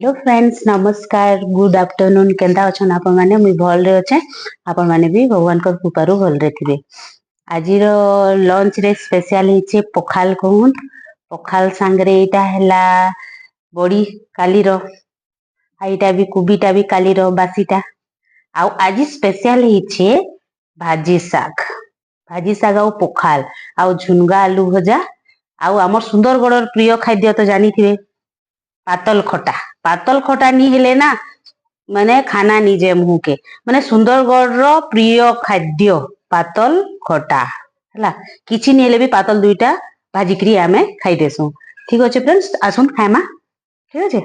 Hello friends नमस्कार good afternoon केंदा अछन आपण माने मुई भल रे अछे आपण माने भी भगवान को कृपारू भल रे थिबे। आजिर लंच रे स्पेशल हिचे पखाल कहून पखाल सांगरे एटा हैला बड़ी काली रो आईटा भी कुबीटा भी काली रो बासीटा आउ आज स्पेशल हिचे भाजी साग आउ पखाल आउ झुनगा आलू भजा आउ हमर सुंदरगढ़ प्रिय खाद्य तो जानी थिबे पातल खटा नी हेले ना माने खाना निजे मुह के माने सुंदरगढ़ रो प्रिय खाद्य पातल खटा हला किछि नी हेले भी पातल दुईटा भाजिकरी आमे खाई देसु। ठीक अछि फ्रेंड्स आसुन खाइमा। ठीक अछि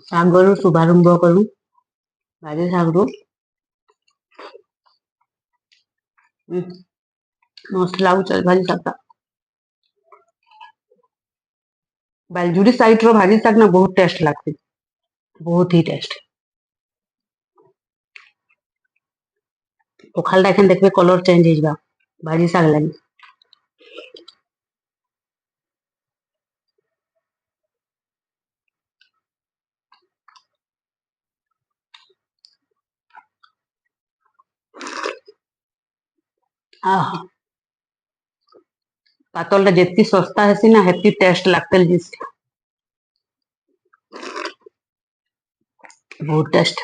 सागरु शुभारंभ करू भाजी सागरु मस्त लागू भाजी सागटा बालजुड़ी साइड रो भाजी साग ना बहुत टेस्ट लागते बहुत ही टेस्ट पखालटा एखन देखबे कलर चेंज हो जाबा भाजी साग लागी आह पातलटा जेतकी सस्ता हेसी ना हेतकी टेस्ट लागते बहुत टेस्ट